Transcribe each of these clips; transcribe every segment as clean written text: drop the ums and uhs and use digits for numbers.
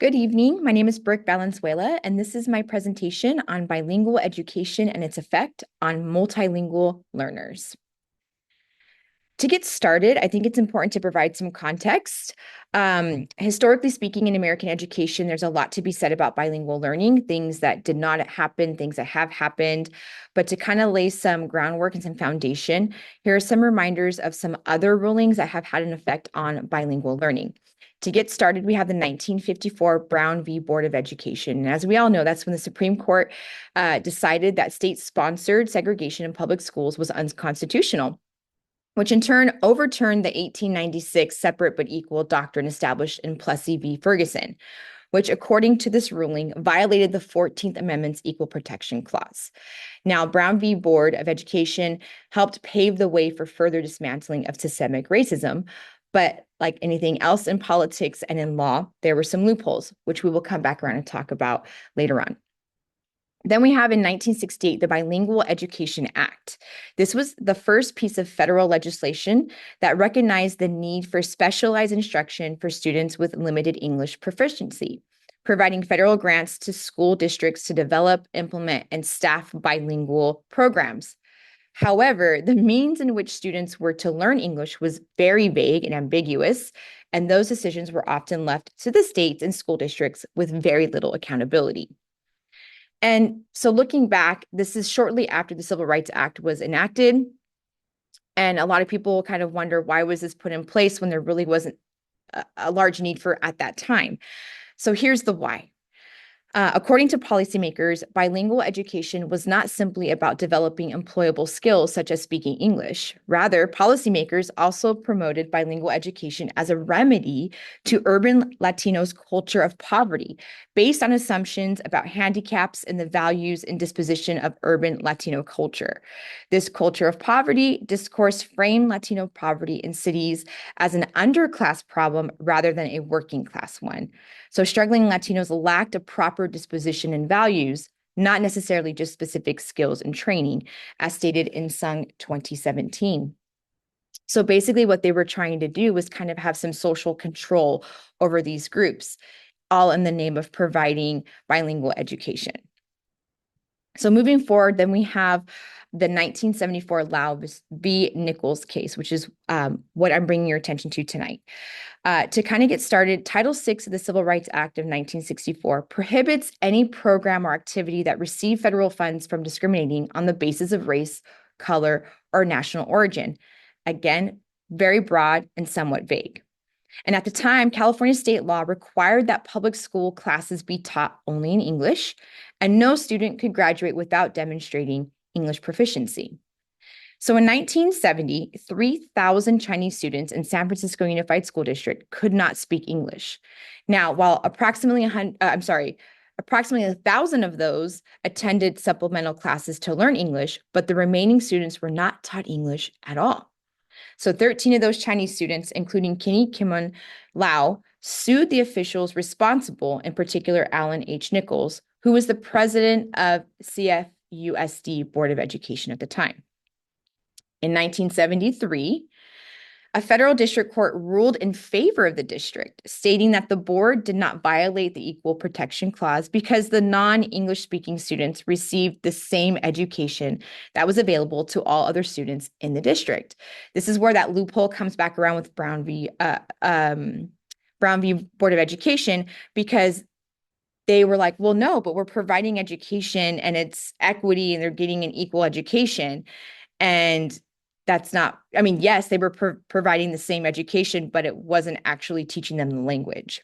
Good evening. My name is Brooke Valenzuela, and this is my presentation on bilingual education and its effect on multilingual learners. To get started, I think it's important to provide some context. Historically speaking, in American education, there's a lot to be said about bilingual learning, things that did not happen, things that have happened. But to kind of lay some groundwork and some foundation, here are some reminders of some other rulings that have had an effect on bilingual learning. To get started, we have the 1954 Brown v. Board of Education. And as we all know, that's when the Supreme Court decided that state-sponsored segregation in public schools was unconstitutional, which in turn overturned the 1896 separate but equal doctrine established in Plessy v. Ferguson, which, according to this ruling, violated the 14th Amendment's Equal Protection Clause. Now, Brown v. Board of Education helped pave the way for further dismantling of systemic racism, but like anything else in politics and in law, there were some loopholes, which we will come back around and talk about later on. Then we have in 1968, the Bilingual Education Act. This was the first piece of federal legislation that recognized the need for specialized instruction for students with limited English proficiency, providing federal grants to school districts to develop, implement, and staff bilingual programs. However, the means in which students were to learn English was very vague and ambiguous, and those decisions were often left to the states and school districts with very little accountability. And so looking back, this is shortly after the Civil Rights Act was enacted. And a lot of people kind of wonder, why was this put in place when there really wasn't a large need for at that time? So here's the why. According to policymakers, bilingual education was not simply about developing employable skills such as speaking English. Rather, policymakers also promoted bilingual education as a remedy to urban Latinos' culture of poverty, based on assumptions about handicaps and the values and disposition of urban Latino culture. This culture of poverty discourse framed Latino poverty in cities as an underclass problem rather than a working class one. So struggling Latinos lacked a proper disposition and values, not necessarily just specific skills and training, as stated in Sung 2017. So basically what they were trying to do was kind of have some social control over these groups, all in the name of providing bilingual education. So moving forward, then we have the 1974 Lau v. Nichols case, which is what I'm bringing your attention to tonight. To kind of get started, Title VI of the Civil Rights Act of 1964 prohibits any program or activity that receive federal funds from discriminating on the basis of race, color, or national origin. Again, very broad and somewhat vague. And at the time, California state law required that public school classes be taught only in English, and no student could graduate without demonstrating English proficiency. So in 1970, 3,000 Chinese students in San Francisco Unified School District could not speak English. Now, while approximately 1,000 of those attended supplemental classes to learn English, but the remaining students were not taught English at all. So 13 of those Chinese students, including Kinney Kimon Lau, sued the officials responsible, in particular Alan H. Nichols, who was the president of CFUSD Board of Education at the time. In 1973, a federal district court ruled in favor of the district, stating that the board did not violate the Equal Protection Clause because the non-English speaking students received the same education that was available to all other students in the district. This is where that loophole comes back around with Brown v. Board of Education, because they were like, well, no, but we're providing education and it's equity and they're getting an equal education. And that's not, I mean, yes, they were providing the same education, but it wasn't actually teaching them the language.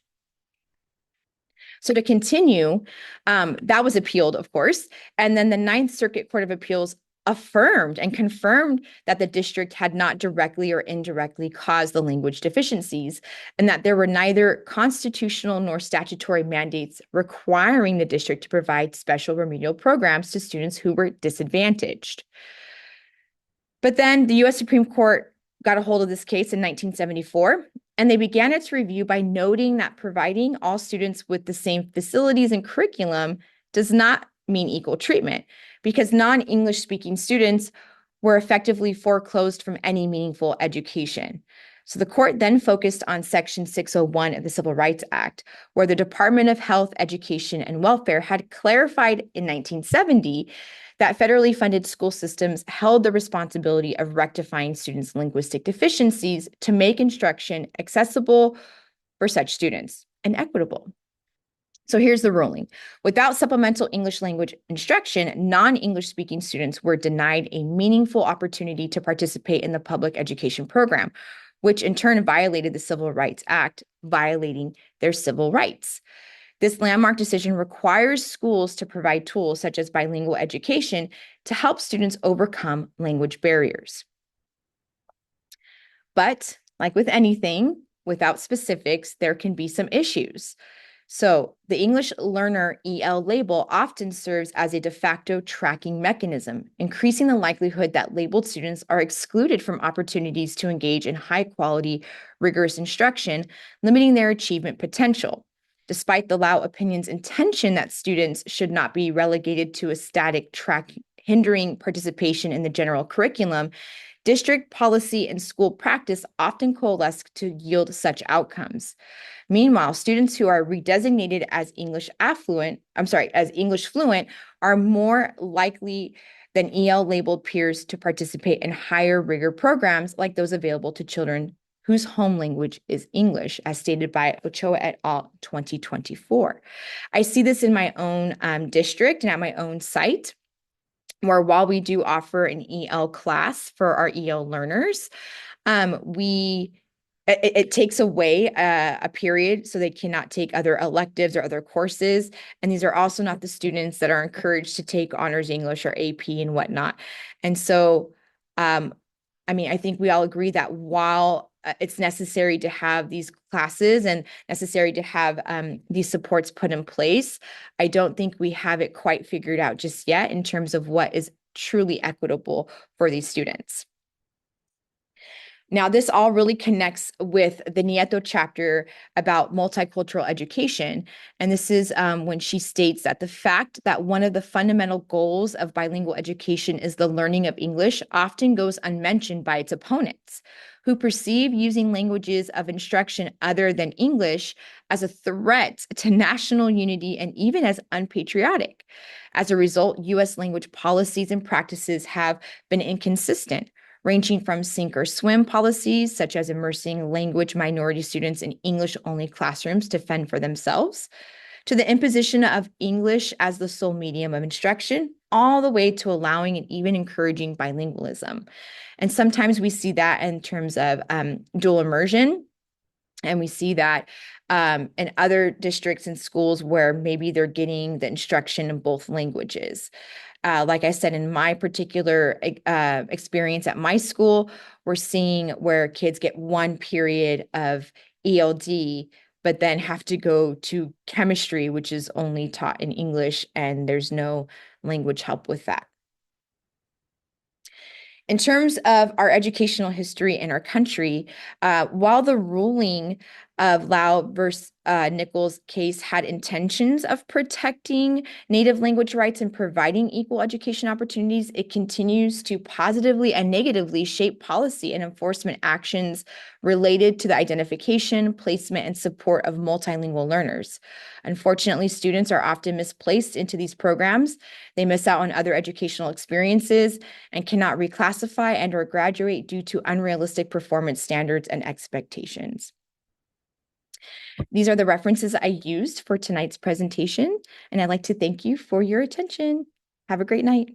So to continue, that was appealed, of course. And then the Ninth Circuit Court of Appeals affirmed and confirmed that the district had not directly or indirectly caused the language deficiencies, and that there were neither constitutional nor statutory mandates requiring the district to provide special remedial programs to students who were disadvantaged. But then the U.S. Supreme Court got a hold of this case in 1974, and they began its review by noting that providing all students with the same facilities and curriculum does not mean equal treatment, because non-English speaking students were effectively foreclosed from any meaningful education. So the court then focused on Section 601 of the Civil Rights Act, where the Department of Health, Education, and Welfare had clarified in 1970 that federally funded school systems held the responsibility of rectifying students' linguistic deficiencies to make instruction accessible for such students and equitable. So here's the ruling. Without supplemental English language instruction, non-English speaking students were denied a meaningful opportunity to participate in the public education program, which in turn violated the Civil Rights Act, violating their civil rights. This landmark decision requires schools to provide tools such as bilingual education to help students overcome language barriers. But like with anything, without specifics, there can be some issues. So the English Learner EL label often serves as a de facto tracking mechanism, increasing the likelihood that labeled students are excluded from opportunities to engage in high-quality, rigorous instruction, limiting their achievement potential. Despite the loud opinion's intention that students should not be relegated to a static track, hindering participation in the general curriculum, district policy and school practice often coalesce to yield such outcomes. Meanwhile, students who are redesignated as English fluent are more likely than EL labeled peers to participate in higher rigor programs like those available to children whose home language is English, as stated by Ochoa et al. 2024. I see this in my own district and at my own site, where while we do offer an EL class for our EL learners, it takes away a period, so they cannot take other electives or other courses. And these are also not the students that are encouraged to take honors English or AP and whatnot. And so, I think we all agree that while it's necessary to have these classes and necessary to have these supports put in place, I don't think we have it quite figured out just yet in terms of what is truly equitable for these students. Now, this all really connects with the Nieto chapter about multicultural education. And this is when she states that the fact that one of the fundamental goals of bilingual education is the learning of English often goes unmentioned by its opponents, who perceive using languages of instruction other than English as a threat to national unity and even as unpatriotic. As a result, U.S. language policies and practices have been inconsistent, ranging from sink or swim policies, such as immersing language minority students in English-only classrooms to fend for themselves, to the imposition of English as the sole medium of instruction, all the way to allowing and even encouraging bilingualism. And sometimes we see that in terms of dual immersion, and we see that in other districts and schools where maybe they're getting the instruction in both languages. Like I said, in my particular experience at my school, we're seeing where kids get one period of ELD, but then have to go to chemistry, which is only taught in English, and there's no language help with that. In terms of our educational history in our country, while the ruling of Lau versus Nichols case had intentions of protecting native language rights and providing equal education opportunities, it continues to positively and negatively shape policy and enforcement actions related to the identification, placement, and support of multilingual learners. Unfortunately, students are often misplaced into these programs. They miss out on other educational experiences and cannot reclassify and or graduate due to unrealistic performance standards and expectations. These are the references I used for tonight's presentation, and I'd like to thank you for your attention. Have a great night.